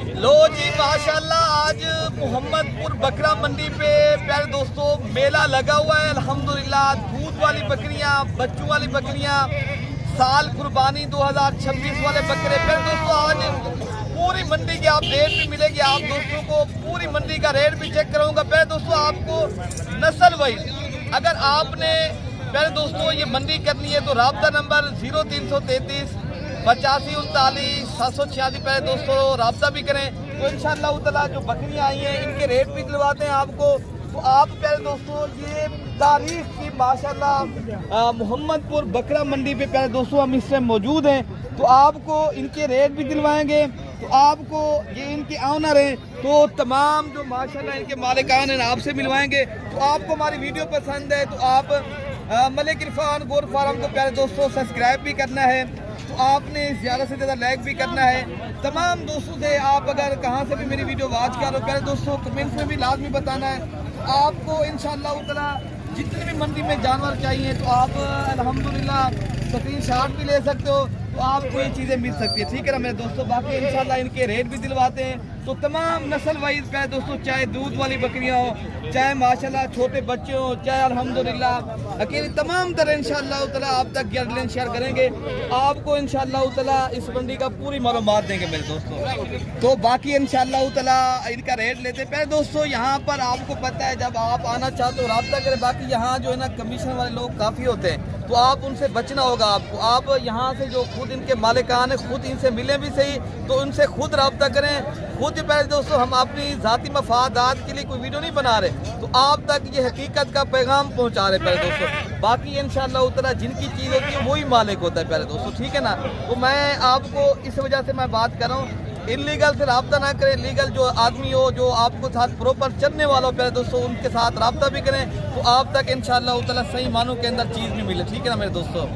लो जी माशाल्लाह, आज मोहम्मदपुर बकरा मंडी पे प्यारे दोस्तों मेला लगा हुआ है। अल्हम्दुलिल्लाह दूध वाली बकरियां, बच्चों वाली बकरियां, साल कुर्बानी 2026 वाले बकरे। प्यारे दोस्तों आज पूरी मंडी की आप रेट भी मिलेगी, आप दोस्तों को पूरी मंडी का रेट भी चेक कराऊंगा। प्यारे दोस्तों आपको नस्ल वाइज अगर आपने प्यारे दोस्तों ये मंडी करनी है तो राब्ता नंबर 0333 8539 786 प्यारे दोस्तों राब्ता भी करें। तो इंशाअल्लाह ताला जो बकरियां आई हैं इनके रेट भी दिलवाते हैं आपको। तो आप प्यारे दोस्तों ये तारीख की माशाल्लाह मोहम्मदपुर बकरा मंडी पे प्यारे दोस्तों हम इससे मौजूद हैं, तो आपको इनके रेट भी दिलवाएंगे। तो आपको ये इनके ऑनर हैं, तो तमाम जो माशाल्लाह इनके मालिकान हैं आपसे मिलवाएंगे। तो आपको हमारी वीडियो पसंद है तो आप मलिक इरफान गोर फार्म को प्यारे दोस्तों सब्सक्राइब भी करना है, तो आपने ज़्यादा से ज़्यादा लाइक भी करना है। तमाम दोस्तों से आप अगर कहाँ से भी मेरी वीडियो वॉच कर रहे हो प्यारे दोस्तों कमेंट्स में भी लाजमी बताना है। तो आपको इंशाअल्लाह ताला जितने भी मंडी में जानवर चाहिए तो आप अल्हम्दुलिल्लाह स्क्रीनशॉट भी ले सकते हो, तो आपको ये चीज़ें मिल सकती है। ठीक है ना मेरे दोस्तों। बाकी इंशाल्लाह इनके रेट भी दिलवाते हैं। तो तमाम नस्ल वाइज प्यारे दोस्तों चाहे दूध वाली बकरियां हो, चाहे माशाल्लाह छोटे बच्चे हो, चाहे अल्हम्दुलिल्लाह अकेले, तमाम तरह इंशाअल्लाह ताला आप तक गाइडलाइन शेयर करेंगे। आपको इंशाअल्लाह ताला इस मंडी का पूरी मालूमात देंगे मेरे दोस्तों। तो बाकी इंशाअल्लाह ताला इनका रेट लेते हैं। प्यारे दोस्तों यहाँ पर आपको पता है जब आप आना चाहते हो रब्ता करें। बाकी यहाँ जो है ना कमीशन वाले लोग काफ़ी होते हैं, तो आप उनसे बचना होगा आपको। आप यहाँ से जो खुद इनके मालिकान है खुद इनसे मिले भी सही, तो उनसे खुद रब्ता करें खुद। प्यारे दोस्तों हम अपनी ज़ाती मफादात के लिए कोई वीडियो नहीं बना रहे, तो आप तक ये हकीकत का पैगाम पहुँचा रहे प्यारे दोस्तों। बाकी इंशाअल्लाह ताला जिनकी चीज़ होती है वही मालिक होता है प्यारे दोस्तों। ठीक है ना। तो मैं आपको इस वजह से मैं बात कर रहा हूँ, इलीगल से रब्ता ना करें। लीगल जो आदमी हो जो आपको साथ प्रॉपर चलने वाला हो प्यारे दोस्तों उनके साथ रब्ता भी करें, तो आप तक इंशाअल्लाह ताला सही मानों के अंदर चीज़ भी मिले। ठीक है ना मेरे दोस्तों।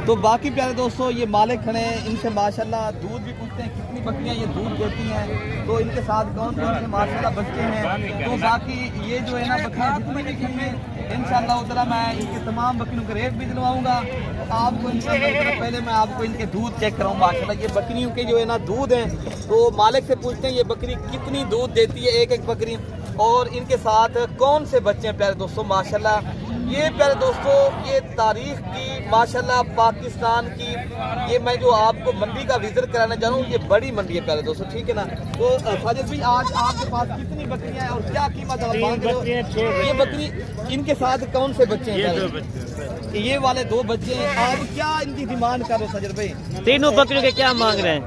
तो बाकी प्यारे दोस्तों ये मालिक खड़े हैं, इनसे माशाल्लाह दूध भी पूछते हैं कितनी बकरियां ये दूध देती हैं, तो इनके साथ कौन कौन से माशाल्लाह बच्चे हैं। तो बाकी ये जो है ना बकरियां जितनी भी खड़ी हैं इंशाअल्लाह ताला मैं इनके तमाम बकरियों का रेट भी दिलवाऊंगा। तो आपको इंशाअल्लाह ताला पहले मैं आपको इनके दूध चेक कराऊँ। माशाल्लाह ये बकरियों के जो है ना दूध हैं, तो मालिक से पूछते हैं ये बकरी कितनी दूध देती है एक एक बकरी, और इनके साथ कौन से बच्चे हैं प्यारे दोस्तों माशाल्लाह। ये प्यारे दोस्तों ये तारीख की माशाल्लाह पाकिस्तान की ये मैं जो आपको मंडी का विजिट कराना चाह रहा हूँ, ये बड़ी मंडी है प्यारे दोस्तों। ठीक है ना। तो साजिद भाई आज आपके पास कितनी बकरियां हैं और क्या कीमत मांग रहे हो? ये बकरी इनके साथ कौन से बच्चे हैं? ये वाले दो बच्चे हैं। आप क्या इनकी डिमांड कर रहे हो साजिद भाई? तीनों बकरियों के क्या मांग रहे हैं?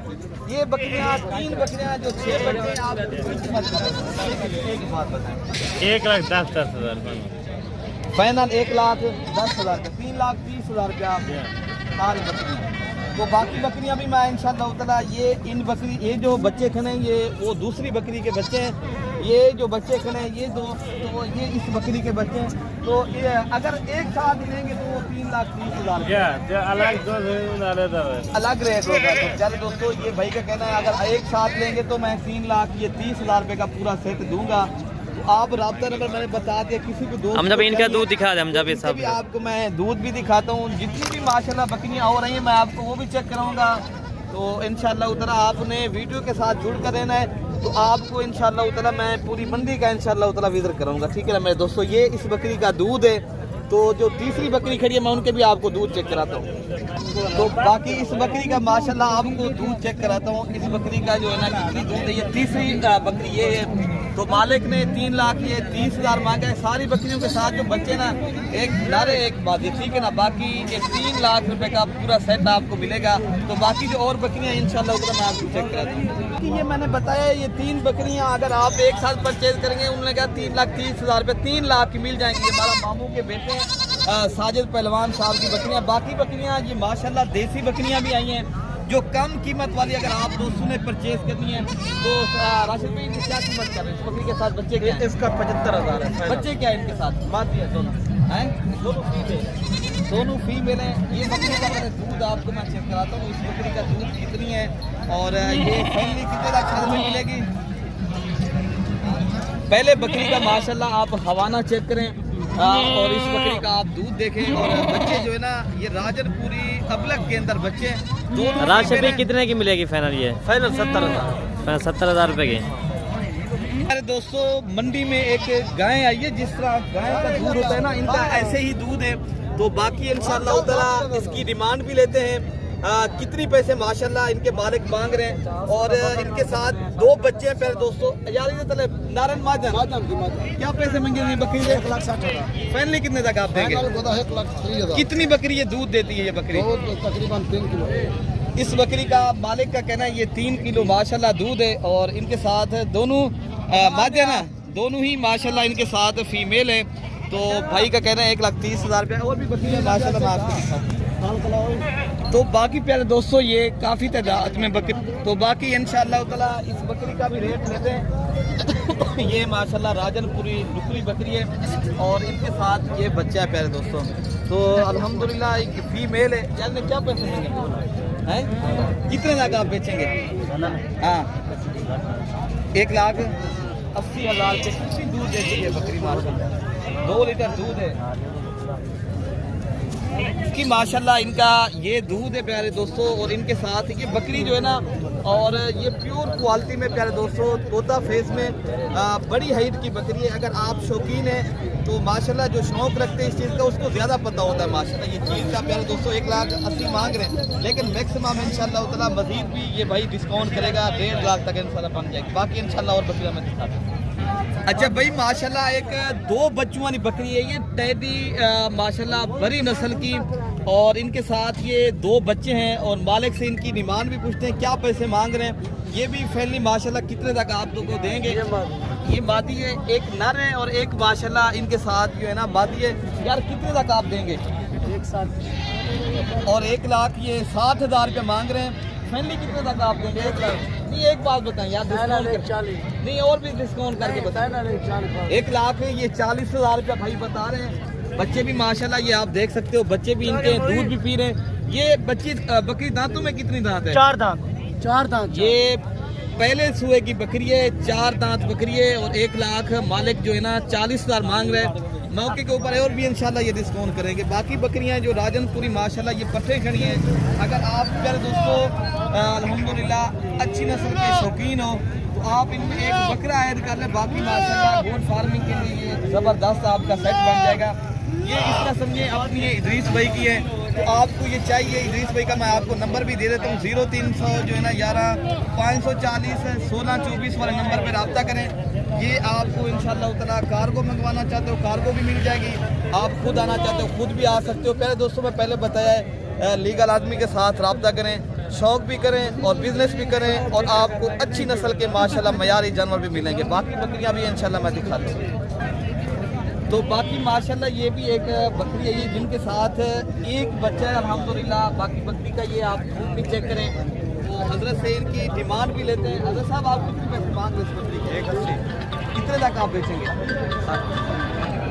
ये बकरियां 3 बकरियां जो 6 बच्चे हैं आप एक बात बताएं। 1,10,10,000 फाइनल 1,10,000 का 3,30,000 रुपया सारी बकरियाँ। तो बाकी बकरियाँ भी मैं इंशाअल्लाह ताला ये इन बकरी ये जो बच्चे खड़े हैं ये वो दूसरी बकरी के बच्चे हैं। ये जो बच्चे खड़े हैं ये दो, तो ये इस बकरी के बच्चे हैं। तो ये अगर एक साथ लेंगे तो वो 3,30,000 अलग रेट होगा। तो चलो दोस्तों ये भाई का कहना है अगर एक साथ लेंगे तो मैं 3,30,000 रुपये का पूरा सेट दूंगा। आप राब्ता नंबर मैंने बता दिया, किसी को दोस्त हम जब इनका दूध दिखा दे, हम जब ये सब भी आपको मैं दूध भी दिखाता हूँ, जितनी भी माशाल्लाह बकरियाँ हो रही हैं मैं आपको वो भी चेक कराऊंगा। तो इंशाअल्लाह ताला आपने वीडियो के साथ जुड़ कर रहना है, तो आपको इंशाअल्लाह ताला मैं पूरी मंडी का इंशाअल्लाह ताला विजिट कराऊंगा। ठीक है ना मेरे दोस्तों। ये इस बकरी का दूध है, तो जो तीसरी बकरी खड़ी है मैं उनके भी आपको दूध चेक कराता हूँ। तो बाकी इस बकरी का माशाल्लाह आपको दूध चेक कराता हूँ। इस बकरी का जो है ना कितनी दूध है, ये तीसरी बकरी ये है। तो मालिक ने 3,30,000 मांगा है। सारी बकरियों के साथ जो बच्चे ना एक नारे एक बात है। ठीक है ना। बाकी ये 3 लाख रुपए का पूरा सेट आपको मिलेगा। तो बाकी जो और बकरियाँ इंशाअल्लाह मैं आपको चेक कराता हूँ। ये मैंने बताया ये 3 बकरियाँ अगर आप एक साथ परचेज करेंगे उन्होंने कहा 3,30,000 रुपये 3 लाख की मिल जाएंगी। हमारा मामू के बेटे साजिद पहलवान साहब की बकरियाँ। बाकी बकरियाँ ये माशाल्लाह देसी बकरियाँ भी आई हैं जो कम कीमत वाली अगर आप दोस्तों ने परचेज करनी है तो राशिद भाई इनकी क्या कीमत कर रहे हैं? बकरी के साथ बच्चे क्या है? इसका 75,000 है। बच्चे क्या है इनके साथ? मादी है दोनों हैं, दोनों फीमेल हैं। ये बकरी का मैंने दूध आपको मैं चेक कराता हूँ। इस बकरी का दूध कितनी है और ये फैमिली कितने लाख शादी में मिलेगी? पहले बकरी का माशाल्लाह आप हवाना चेक करें और इस बकरी का आप दूध देखें। और बच्चे जो है ना ये राजनपुरी अबलग के अंदर बच्चे दोनों राशि फीमेल भी हैं। कितने की मिलेगी फाइनल ये? फाइनल 70,000। 70,000 रुपए की। अरे दोस्तों, मंडी में एक गाय आई है, जिस तरह गाय का दूध होता है ना, इनका ऐसे ही दूध है। तो बाकी इंशाअल्लाह ताला इसकी डिमांड भी लेते हैं। कितनी पैसे माशाल्लाह इनके मालिक मांग रहे हैं, और इनके साथ 2 बच्चे हैं। प्यारे दोस्तों, यार ये तले नारायण माजन क्या पैसे मांगे हैं बकरी के? 1,60,000। फाइनली कितने तक आप देंगे? 1,03,000। कितनी बकरी ये दूध देती है ये बकरी? तकरीबन 3 किलो। इस बकरी का मालिक का कहना है ये 3 किलो माशाल्लाह दूध है, और इनके साथ दोनों मादे ना, दोनों ही माशाल्लाह इनके साथ फीमेल है। तो भाई का कहना है 1,30,000 रुपया। और भी बकरी है माशाल्लाह, मैं आपको दिखाऊं। तो बाकी प्यारे दोस्तों, ये काफ़ी तादाद में बकरी, तो बाकी इंशाअल्लाह ताला इस बकरी का भी रेट लेते हैं। ये माशाल्लाह राजनपुरी नुकरी बकरी है, और इनके साथ ये बच्चा है प्यारे दोस्तों। तो अल्हम्दुलिल्लाह एक फीमेल है। यार ने क्या पैसे देंगे हैं? कितने तक आप बेचेंगे? हाँ, 1,80,000 के कितनी दूध देती है बकरी माशाल्लाह? 2 लीटर दूध है कि माशाल्लाह इनका ये दूध है प्यारे दोस्तों। और इनके साथ ये बकरी जो है ना, और ये प्योर क्वालिटी में प्यारे दोस्तों, तोता फेस में बड़ी हाइट की बकरी है। अगर आप शौकीन हैं तो माशाल्लाह जो शौक रखते हैं इस चीज़ का, उसको ज़्यादा पता होता है माशाल्लाह। ये चीज़ का प्यारे दोस्तों 1,80,000 मांग रहे हैं, लेकिन मैक्सिमम इंशाल्लाह ताला मजीद भी ये भाई डिस्काउंट करेगा, 1.5 लाख तक इंशाल्लाह बन जाएगी। बाकी इंशाल्लाह और बकरियाँ मैं दिखाता हूँ। अच्छा भाई, माशाल्लाह एक 2 बच्चों वाली बकरी है ये, टैडी माशाल्लाह बड़ी नस्ल की, और इनके साथ ये 2 बच्चे हैं। और मालिक से इनकी डिमांड भी पूछते हैं क्या पैसे मांग रहे हैं। ये भी फैमिली माशाल्लाह कितने तक आप लोगों को देंगे? ये मादी है, एक नर है और एक माशाल्लाह इनके साथ जो है ना मादी है। यार कितने तक आप देंगे? 1,60,000। और 1,00,000 ये 60,000 रुपये मांग रहे हैं। फैमिली कितने तक आप देंगे? 1,00,000। नहीं, एक बात बताएं यार, नहीं और भी डिस्काउंट करके बताएं। 1,00,000 ये 40,000 रुपया भाई बता रहे हैं। बच्चे भी माशाल्लाह ये आप देख सकते हो, बच्चे भी इनके दूध भी पी रहे हैं। ये बच्ची बकरी दांतों में कितनी दांत है? 4 दांत। ये पहले सुए की बकरी है, 4 दांत बकरी है, और 1,00,000 मालिक जो है ना 40,000 मांग रहे हैं। मौके के ऊपर है और भी इंशाल्लाह ये डिस्काउंट करेंगे। बाकी बकरियां जो राजनपुरी माशाल्लाह ये पट्टे खड़ी हैं। अगर आप प्यारे दोस्तों अल्हम्दुलिल्लाह अच्छी नस्ल के शौकीन हो तो आप इनमें एक बकरा ऐड कर लें। बाकी माशाल्लाह गोट फार्मिंग के लिए ये ज़बरदस्त आपका सेट बन जाएगा। ये इस तरह समझिए अपनी ये इदरीस भाई की है, तो आपको ये चाहिए इदरीस भाई का मैं आपको नंबर भी दे देता हूँ। 0300 जो है ना 11 540 1624 वाले नंबर पर रब्ता करें। ये आपको इंशाल्लाह ताला कार्गो मंगवाना चाहते हो कार्गो भी मिल जाएगी, आप खुद आना चाहते हो खुद भी आ सकते हो। पहले दोस्तों मैं पहले बताया है, लीगल आदमी के साथ रब्ता करें, शौक भी करें और बिजनेस भी करें, और आपको अच्छी नस्ल के माशाल्लाह मयारी जानवर भी मिलेंगे। बाकी बकरियाँ भी इंशाल्लाह मैं दिखाता हूँ। तो बाकी माशाल्लाह ये भी एक बकरी है ये जिनके साथ एक बच्चा है अल्हम्दुलिल्लाह। बाकी बकरी का ये आप दूध भी चेक करें। तो हजरत से इनकी डिमांड भी लेते हैं। हजरत साहब आप कितने पैसे मांग रहे इस बकरी के? 1,80,000। कितने तक आप बेचेंगे?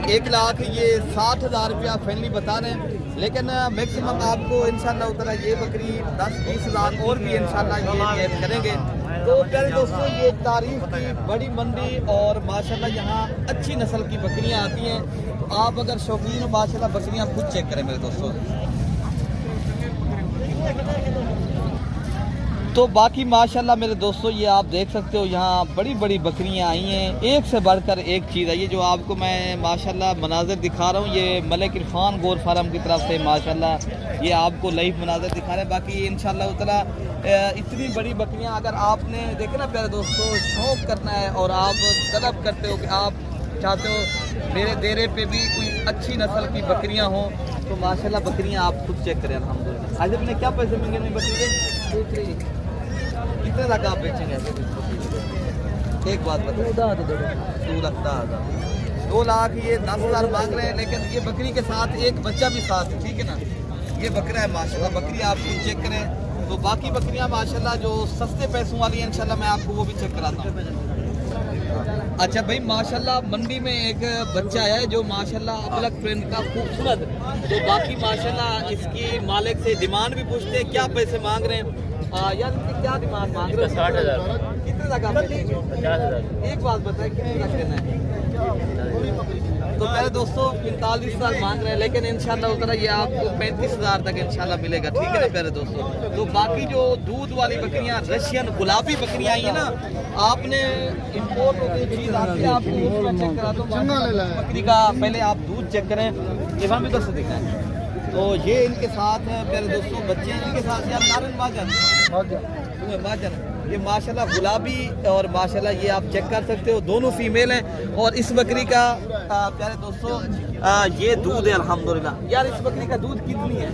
1,00,000 ये 60,000 रुपया फैमिली बता रहे हैं, लेकिन मैक्सिमम आपको इंशाल्लाह ताला ये बकरी 10-20 हज़ार और भी इंशाल्लाह ये ऐड करेंगे। तो प्यारे दोस्तों ये तारीफ की बड़ी मंडी और माशाल्लाह यहाँ अच्छी नस्ल की बकरियाँ आती हैं। तो आप अगर शौकीन हो माशाल्लाह बकरियाँ खुद चेक करें मेरे दोस्तों। तो बाकी माशाल्लाह मेरे दोस्तों ये आप देख सकते हो यहाँ बड़ी बड़ी बकरियाँ आई हैं, एक से बढ़कर एक चीज़ है। ये जो आपको मैं माशाल्लाह मनाज़र दिखा रहा हूँ ये मलिक इरफान गोर फार्म की तरफ से माशाल्लाह ये आपको लाइव मनाज़र दिखा रहे हैं। बाकी इंशाल्लाह ताला इतनी बड़ी बकरियाँ अगर आपने देखे ना प्यारे दोस्तों शौक़ करना है और आप तलब करते हो कि आप चाहते हो मेरे डेरे पे भी कोई अच्छी नस्ल की बकरियाँ हों तो माशाल्लाह बकरियाँ आप खुद चेक करें अल्हम्दुलिल्लाह। आज अपने क्या पैसे मिलेंगे नहीं बकरी के? कितने तक आप बेचेंगे? एक बात बताओ, 2,10,000 2,00,000 ये 10,000 मांग रहे हैं, लेकिन ये बकरी के साथ एक बच्चा भी साथ है, ठीक है ना। ये बकरा है माशाल्लाह, बकरी आप खुद चेक करें। तो बाकी बकरियां माशाल्लाह जो सस्ते पैसों वाली हैं इंशाल्लाह मैं आपको वो भी चेक कराता हूँ। अच्छा भाई माशाल्लाह मंडी में एक बच्चा है जो माशाल्लाह अलग ट्रेंड का खूबसूरत, तो बाकी माशाल्लाह इसकी मालिक से डिमांड भी पूछते हैं क्या पैसे मांग रहे हैं। यार इनकी क्या डिमांड मांग रहे हैं? 60,000। कितने तक आप? 50,000। एक बात बताए कितने तक देना है? तो पहले दोस्तों 45,000 मांग रहे हैं, लेकिन इंशाल्लाह उतना ये आपको 35,000 तक इंशाल्लाह मिलेगा। ठीक है ना प्यारे दोस्तों। तो बाकी जो दूध वाली बकरियां, रशियन गुलाबी बकरियां आई है ना, आपने इम्पोर्ट होती चीज आती है, आपको उसमें चेक करा दो बकरी का। पहले आप दूध चेक करें, ये हम इधर से दिखाएं। तो ये इनके साथ है प्यारे दोस्तों बच्चे, इनके साथ यार नारन माजन, ये माशाल्लाह गुलाबी और माशाल्लाह ये आप चेक कर सकते हो, दोनों फीमेल हैं। और इस बकरी का प्यारे दोस्तों ये दूध है अल्हम्दुलिल्लाह। यार इस बकरी का दूध कितनी है?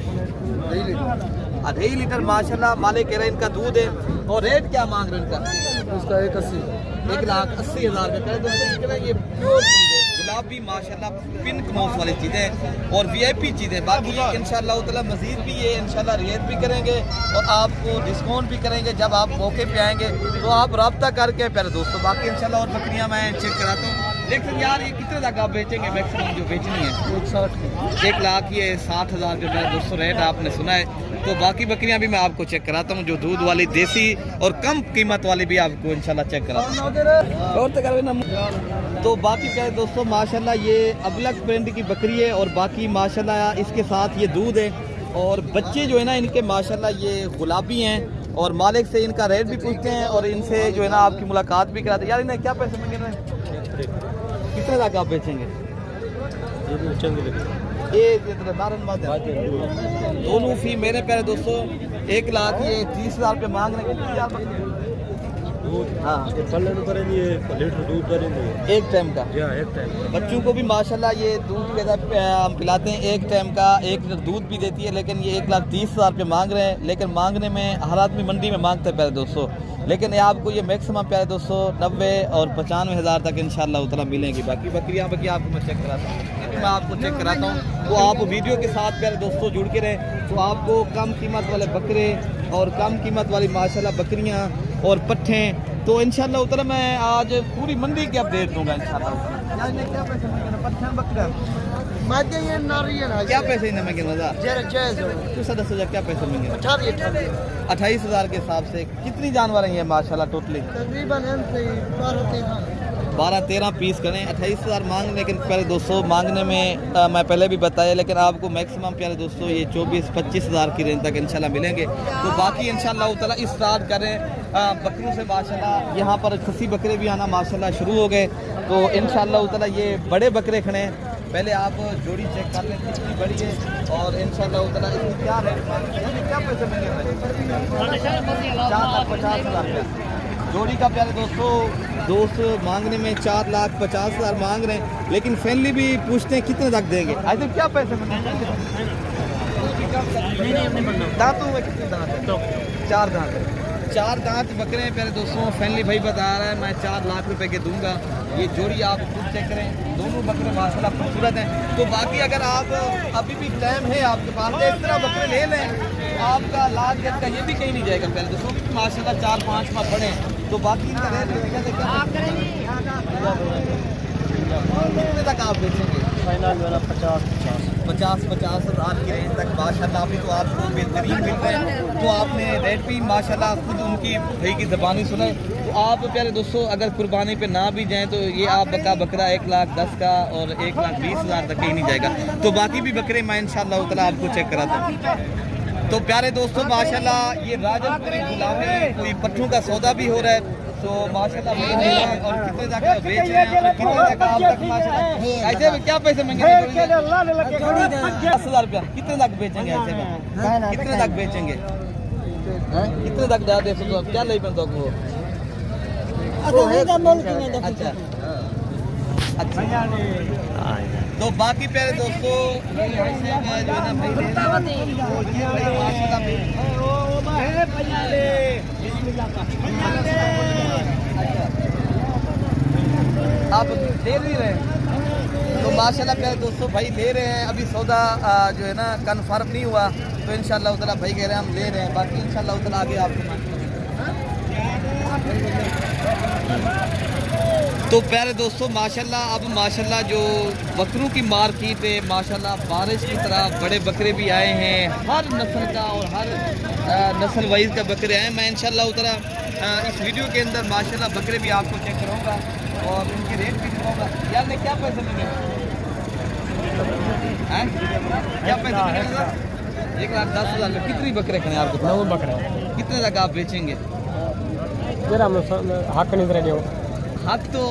2.5 लीटर माशाल्लाह मालिक कह रहे हैं इनका दूध है। और रेट क्या मांग रहे हैं इनका? उसका 180, 1,80,000 रुपये। पहले दोस्तों ये प्योर चीज़ है, गुलाबी माशाल्लाह पिंक माउस वाली चीज़ें और VIP चीज़ें। बाकी ये इंशाल्लाह ताला मज़ीद भी ये इंशाल्लाह रियायत भी करेंगे और आपको डिस्काउंट भी करेंगे जब आप मौके पे आएंगे, तो आप रब्ता करके प्यारे दोस्तों। बाकी इंशाल्लाह और बकरियां मैं चेक कराता हूँ। लेकिन यार ये कितने तक आप बेचेंगे मैक्सिमम जो बेचनी है? 1,60,000 ये 60,000 जो मेरा दोस्तों रेट आपने सुना है। तो बाकी बकरियां भी मैं आपको चेक कराता हूँ, जो दूध वाली देसी और कम कीमत वाली भी आपको इंशाल्लाह चेक कराता हूँ। तो बाकी प्यारे दोस्तों माशाल्लाह ये अबलग ब्रांड की बकरी है और बाकी माशाल्लाह इसके साथ ये दूध है। और बच्चे जो है ना इनके माशाल्लाह ये गुलाबी हैं और मालिक से इनका रेट भी पूछते हैं और इनसे जो है ना आपकी मुलाकात भी कराते हैं। यार इन्हें क्या पैसे मिल रहे हैं? कितने तक आप बेचेंगे? ये दोनों फी मेरे प्यारे दोस्तों 1,30,000 ये 30,000 रुपये मांग रहे हैं। हाँ एक टाइम का बच्चों को भी माशाल्लाह ये दूध के साथ हम पिलाते हैं। एक टाइम का 1 लीटर दूध भी देती है। लेकिन ये 1,30,000 रुपये मांग रहे हैं। लेकिन मांगने में हर आदमी मंडी में मांगता है प्यारे दोस्तों, लेकिन ये आपको ये मैक्सिमम प्यारे दोस्तों 90 और 95,000 तक इंशाल्लाह उतना मिलेंगी। बाकी बकरियाँ आपको मैं चेक कराता हूँ, मैं आपको चेक कराता हूँ। तो आप वीडियो के साथ प्यारे दोस्तों जुड़ के रहें, तो आपको कम कीमत वाले बकरे और कम कीमत वाली माशाल्लाह बकरियाँ और पट्ठे, तो इंशाल्लाह उतना मैं आज पूरी मंडी की अपडेट दूंगा इंशाल्लाह। क्या पैसे पट्ठे बकरा क्या पैसे इन्हें मैं गिनवा तो 10,000 क्या पैसे मिलेंगे? 28,000 के हिसाब से कितनी जानवर हैं ये माशाल्लाह टोटली? तकरीबन 12-13 पीस करें। 28,000 मांग, लेकिन प्यारे दोस्तों मांगने में मैं पहले भी बताया, लेकिन आपको मैक्सिमम प्यारे दोस्तों ये 24-25,000 की रेंज तक इंशाल्लाह मिलेंगे। तो बाकी इंशाल्लाह ताला इस स्टार्ट करें बकरों से माशाल्लाह। यहाँ पर खसी बकरे भी आना माशाल्लाह शुरू हो गए। तो इंशाल्लाह ताला ये बड़े बकरे खड़े हैं। पहले आप जोड़ी चेक कर लें कितनी बड़ी है और इंशाल्लाह ताला इसकी क्या रेट मांगे, क्या पैसे मिलेंगे? 4,50,000 जोड़ी का प्यारे दोस्त मांगने में 4,50,000 मांग रहे हैं। लेकिन फैमिली भी पूछते हैं कितने तक देंगे। आज क्या पैसे मिलेंगे? दांतों में कितने दांत है? 4 दांत। 4 दांत बकरे हैं प्यारे दोस्तों। फैमिली भाई बता रहा है मैं 4 लाख रुपए के दूंगा। ये जोड़ी आप खुद चेक करें, दोनों बकरे माशाल्लाह खूबसूरत हैं। तो बाकी अगर आप अभी भी टाइम है आपके पास, तो इस तरह बकरे ले लें, तो आपका लाख का ये भी कहीं नहीं जाएगा प्यारे दोस्तों। माशाल्लाह 4-5 माह बड़े हैं। तो बाकी इनका रेट कितने तक आप बेचेंगे? 50,000 की रेंज तक माशाल्लाह। अभी तो आपको बेहतरीन मिल रहे हैं। तो आपने रेट भी माशाल्लाह खुद उनकी भाई की ज़बानी सुना। तो आप प्यारे दोस्तों अगर कुर्बानी पे ना भी जाएं तो ये आप बकरा 1,10,000 का और 1,20,000 तक कहीं नहीं जाएगा। तो बाकी भी बकरे मैं इंशाल्लाह ताला आपको चेक कराता हूँ। तो प्यारे दोस्तों माशाल्लाह ये राजनपुरी गुलामी कोई पट्ठों का सौदा भी हो रहा है। तो माशाल्लाह बेच रहे हैं और कितने तक बेच रहे हैं और कितने तक आप तक माशाल्लाह। ऐसे में क्या पैसे मांगेंगे? 10,000 रुपया कितने तक बेचेंगे? ऐसे में कितने तक बेचेंगे? कितने तक जाते तो क्या ले बनता वो? अच्छा अच्छा। तो बाकी प्यारे दोस्तों जो है ना आप ले नहीं रहे हैं। तो माशाल्लाह प्यारे दोस्तों भाई ले रहे हैं। अभी सौदा जो है ना कन्फर्म नहीं हुआ, तो इंशाल्लाह ताला भाई कह रहे हैं हम ले रहे हैं। बाकी इंशाल्लाह ताला आगे आपको। तो प्यारे दोस्तों माशाल्लाह अब माशाल्लाह जो बकरों की मार्केट है माशाल्लाह बारिश की तरह बड़े बकरे भी आए हैं, हर नस्ल का और हर नस्ल वाइज का बकरे आए। मैं इंशाल्लाह उतरा इस वीडियो के अंदर माशाल्लाह बकरे भी आपको चेक कराऊंगा और उनके रेट भी दिखाऊंगा। यार मैं क्या पैसे मिलेंगे? हैं? क्या पैसे मिलेगा? 1,10,000 में कितनी बकरे खड़े हैं आपके पास? 9 बकरे कितने तक आप बेचेंगे? तेरा हक नहीं दे रहे हक तो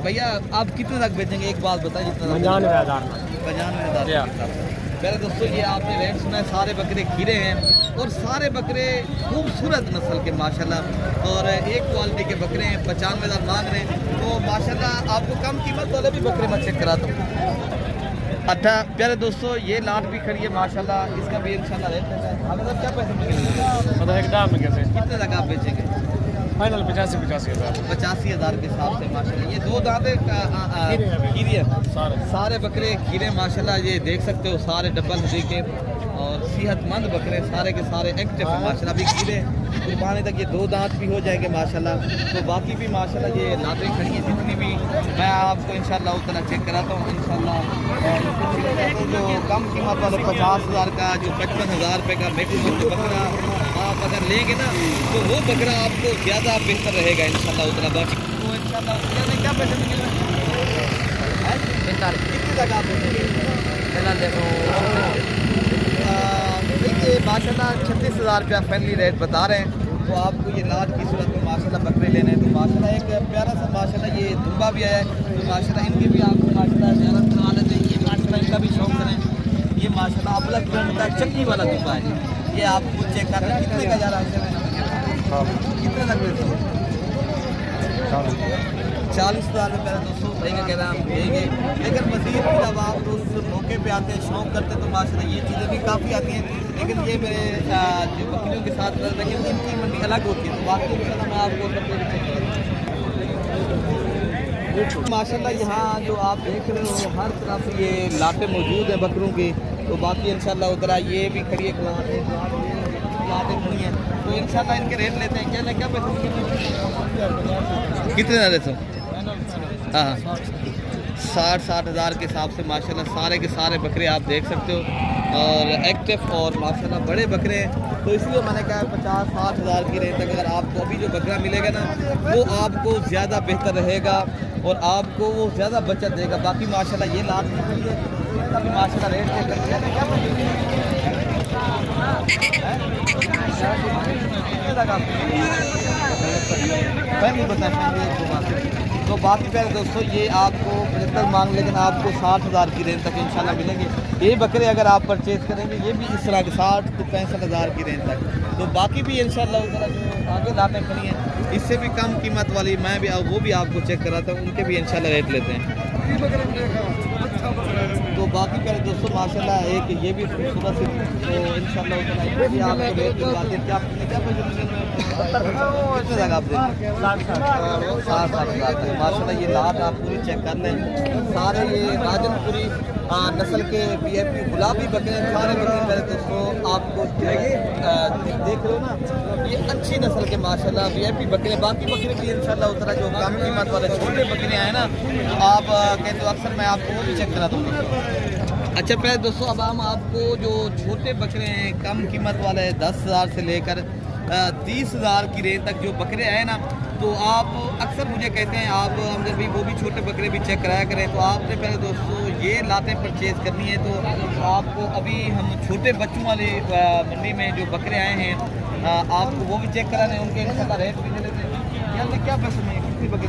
भैया आप कितने तक बेचेंगे? एक बात बताइए। 95,000 95,000। पहले दोस्तों ये आपने रेट सुना है, सारे बकरे खीरे हैं और सारे बकरे खूबसूरत नस्ल के माशाल्लाह, और एक क्वालिटी के बकरे हैं। 95,000 मांग रहे हैं, तो माशाल्लाह आपको कम कीमत वाले भी बकरे मैं चेक कराता हूँ। अच्छा प्यारे दोस्तों, ये लाट भी खड़ी है माशाल्लाह, इसका भी इंशाल्लाह रेट है। अगर साहब क्या पैसे मिलेंगे? मतलब एक दाम में कैसे कितने तक आप बेचेंगे? फाइनल 85,000 85,000 के हिसाब से माशाल्लाह। ये 2 दांते खीरी है, सारे बकरे खीरे माशाल्लाह, ये देख सकते हो सारे डबल हड्डी के और सेहतमंद बकरे, सारे के सारे एक्टिव है माशाल्लाह। अभी खीरे कुर्बानी तक ये 2 दांत भी हो जाएंगे माशाल्लाह। तो बाकी भी माशाल्लाह ये लाटें खड़ी हैं जितनी भी, मैं आपको इंशाल्लाह उतना चेक कराता हूँ इंशाल्लाह। तो जो कम कीमत वाले 50,000 का, जो 55,000 रुपये का मैक्सिमम बकरा आप अगर लेंगे ना, तो वो बकरा आपको ज़्यादा बेहतर रहेगा इंशाल्लाह उतना। बाकी तो इंशाल्लाह क्या पैसे मिलेंगे? कितने तक आप देखिए माशाल्लाह 36,000 रुपया फैमिली रेट बता रहे हैं। तो आपको ये लाट की सूरत में माशाल्लाह बकरे लेने हैं, तो माशाल्लाह एक प्यारा सा माशाल्लाह ये दुम्बा भी आया है, तो माशाल्लाह इनके भी आपको माशाल्लाह ज़्यादा करवा लेते हैं। ये माशाल्लाह इनका भी शौक करें। ये माशाल्लाह अपना ब्रांड का चक्की वाला दुम्बा है, ये आपको चेक कर रहे हैं। कितने का जा रहा है? कितने लग रहे थे? 40,000 रुपये दोस्तों सही का कह रहे हैं हम देंगे, लेकिन मज़ीद भी जब आप उस मौके पे आते हैं, शौक करते हैं, तो माशाल्लाह ये चीज़ें भी काफ़ी आती हैं। लेकिन ये मेरे जो बकरियों के साथ लेकिन इनकी मंडी अलग होती है, तो बाकी इंशाल्लाह मैं आपको माशाल्लाह यहाँ जो आप देख रहे हो हर तरफ ये लाटें मौजूद हैं बकरों की। तो बाकी इंशाल्लाह उधर ये भी खड़ी है लाटें खड़ी हैं, तो इंशाल्लाह इनके रेट लेते हैं। क्या पैसे कितने ना देते हो? हाँ 60,000 के हिसाब से माशाल्लाह सारे के सारे बकरे आप देख सकते हो और एक्टिव और माशाल्लाह बड़े बकरे हैं। तो इसलिए मैंने कहा 50-60,000 की रेंज तक अगर आपको अभी जो बकरा मिलेगा ना, वो आपको ज़्यादा बेहतर रहेगा और आपको वो ज़्यादा बचत देगा। बाकी माशाल्लाह ये लाभ अभी माशाल्लाह रेट नहीं बताया। तो बाकी पहले दोस्तों ये आपको 75 मांग, लेकिन आपको 60,000 की रेंज तक इंशाल्लाह मिलेंगे। ये बकरे अगर आप परचेज़ करेंगे ये भी इस तरह के 60 to 65,000 की रेंज तक। तो बाकी भी इंशाल्लाह उधर जो आगे लाटें खड़ी हैं इससे भी कम कीमत वाली मैं भी वो भी आपको चेक कराता हूँ, उनके भी इंशाल्लाह रेट लेते हैं। तो बाकी पहले दोस्तों माशाल्लाह एक ये भी खूबसूरत सी, तो इंशाल्लाह उतना भी आपको रेट दिलवाते हैं। कितने जगह आप देंगे? 60,000 माशाल्लाह ये लाट आप पूरी चेक कर लें। सारे ये राजनपुरी नस्ल के VIP गुलाबी बकरे हैं सारे बकरे। पहले दोस्तों आपको देख रहे हो ना, ये अच्छी नस्ल के माशाल्लाह VIP बकरे। बाकी बकरे भी इंशाल्लाह उतना जो कम कीमत वाले छोटे बकरे आए ना, तो आप कहते हो अक्सर मैं आपको वो भी चेक करा दूँगा। अच्छा पहले दोस्तों अब हम आपको जो छोटे बकरे हैं कम कीमत वाले 10,000 से लेकर 30,000 की रेंज तक जो बकरे आए ना, तो आप अक्सर मुझे कहते हैं आप हमने भी वो भी छोटे बकरे भी चेक कराया करें। तो आपने पहले दोस्तों ये लातें परचेज़ करनी है, तो आपको अभी हम छोटे बच्चों वाली मंडी में जो बकरे आए हैं आपको वो भी चेक कराने, उनके इंशाल्लाह रेट भी दे देते हैं। यानी क्या पैसे में कितनी बकरी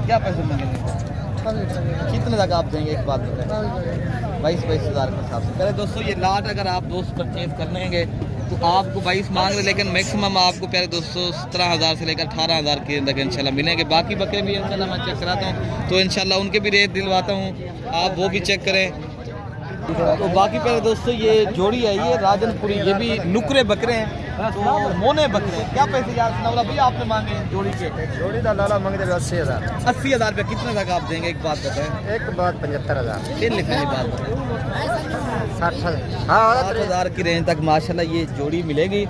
क्या पैसे मिलेंगे? कितने तक आप देंगे? एक बात बताएं। 22,000 के हिसाब से। पहले दोस्तों ये लाट अगर आप दोस्त परचेज़ कर लेंगे तो आपको 22 मांग रहे, लेकिन मैक्सिमम आपको प्यारे दोस्तों 17,000 से लेकर 18,000 के अंदर इंशाल्लाह मिलेंगे। बाकी बकरे भी इंशाल्लाह मैं चेक कराता हूँ, तो इंशाल्लाह उनके भी रेट दिलवाता हूँ, आप वो भी चेक करें। तो बाकी पहले दोस्तों ये जोड़ी है, ये राजनपुरी, ये भी नुकरे बकरे हैं, तो मोने बकरे। क्या पैसे यार नवला भैया आपने मांगे जोड़ी के? जोड़ी का लाला मांग रहे 80,000। 80,000 रुपये कितने तक आप देंगे? एक बात बताएं। एक बात 75,000। फिर लिखने की बात बताएं। 60,000 की रेंज तक माशाल्लाह ये जोड़ी मिलेगी।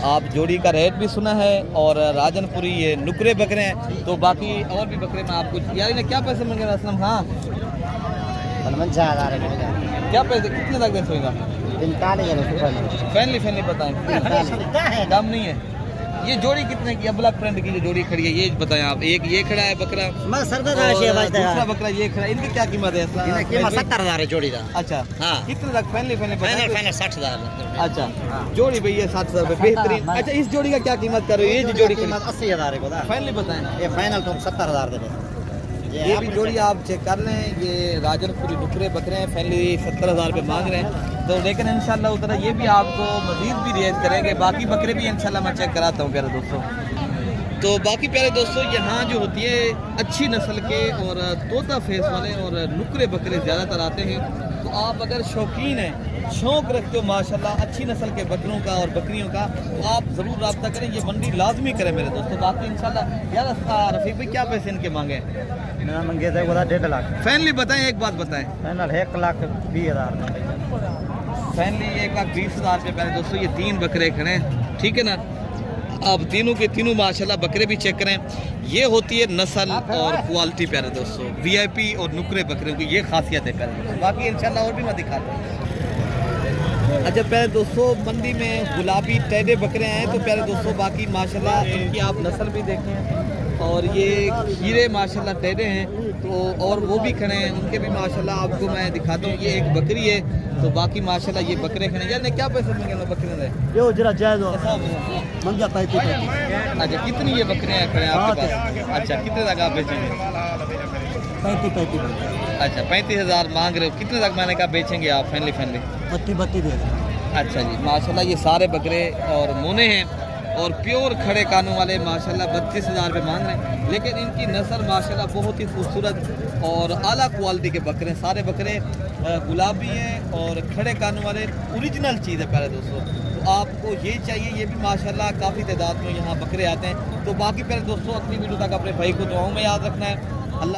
आप जोड़ी का रेट भी सुना है और राजनपुरी ये नुकरे बकरे हैं। तो बाकी और भी बकरे में आपको यार इन्हें क्या पैसे मिलेंगे असलम? हाँ 55,000 क्या पैसे कितने तक दे सोएगा? 45,000 फैमिली बताएं, कम नहीं है। ये जोड़ी कितने की ब्लैक प्रिंट की जो जोड़ी खड़ी है ये बताएं आप। एक ये खड़ा है बकरा मैं सरदार और आशी आवाज दूसरा बकरा ये खड़ा है, इनकी क्या कीमत है इसका? इन्हें कीमत 70,000 है जोड़ी का। अच्छा हाँ। कितने तक फाइनली फाइनल 60,000। अच्छा जोड़ी भैया 60,000 रुपये बेहतरीन। अच्छा इस जोड़ी का क्या कीमत कर रहे हो? ये जो जोड़ी कीमत 80,000 है खुदा। फाइनली बताएं। ये फाइनल तुम 70,000 दे दो। ये भी जोड़ी आप चेक कर लें, ये राजनपुरी नुकरे बकरे हैं, फैमिली 70,000 रुपये मांग रहे हैं। तो लेकिन इंशाल्लाह उतना ये भी आपको मजीद भी रियायत करेंगे। बाकी बकरे भी इंशाल्लाह मैं चेक कराता हूँ प्यारे दोस्तों। तो बाकी प्यारे दोस्तों यहाँ जो होती है अच्छी नस्ल के और तोता फेस वाले और नुकरे बकरे ज़्यादातर आते हैं। तो आप अगर शौकीन हैं, शौक़ रखते हो माशाल्लाह अच्छी नस्ल के बकरों का और बकरियों का, तो आप ज़रूर रब्ता करें, ये मंडी लाजमी करें मेरे दोस्तों। बाकी इंशाल्लाह यार रफ़ीक भाई क्या पैसे इनके मांगे? ना मंगे थे खुदा 1.5 लाख। फैनली बताएं, एक बात बताएं। फाइनल 1,20,000। फैनली 1,20,000 रुपये प्यारे दोस्तों। ये 3 बकरे खड़े हैं, ठीक है ना। आप तीनों के तीनों माशाल्लाह बकरे भी चेक करें। ये होती है नस्ल और क्वालिटी प्यारे दोस्तों, वीआईपी और नुकरे बकरियों की ये खासियत है प्यारे दोस्तों। बाकी इंशाल्लाह और भी मैं दिखाता हूँ। अच्छा प्यारे दोस्तों मंडी में गुलाबी टेढ़े बकरे हैं तो प्यारे दोस्तों बाकी माशाल्लाह इनकी आप नस्ल भी देखें और ये खीरे माशाल्लाह टेढ़े हैं तो और वो भी खड़े हैं, उनके भी माशाल्लाह आपको मैं दिखाता हूँ। ये एक बकरी है तो बाकी माशाल्लाह ये बकरे खड़े हैं। यार ने क्या पैसे मांगे ना बकरे ने? यो जरा जायज हो मंगा 35। अच्छा कितनी ये बकरियाँ खड़े हैं आपके पास? अच्छा कितने तक आप बेचेंगे? 35। अच्छा 35,000 मांग रहे हो, कितने तक मैंने कहा बेचेंगे आप? फैनली 32 दे। अच्छा जी माशाल्लाह ये सारे बकरे और मोने हैं और प्योर खड़े कानों वाले माशाल्लाह 32,000 रुपये मांग रहे हैं। लेकिन इनकी नस्ल माशाल्लाह बहुत ही खूबसूरत और आला क्वालिटी के बकरे हैं। सारे बकरे गुलाबी हैं और खड़े कानों वाले ओरिजिनल चीज़ है प्यारे दोस्तों। तो आपको ये चाहिए, ये भी माशाल्लाह काफ़ी तादाद में यहाँ बकरे आते हैं। तो बाकी प्यारे दोस्तों अगली वीडियो तक अपने भाई को दुआओं में याद रखना है।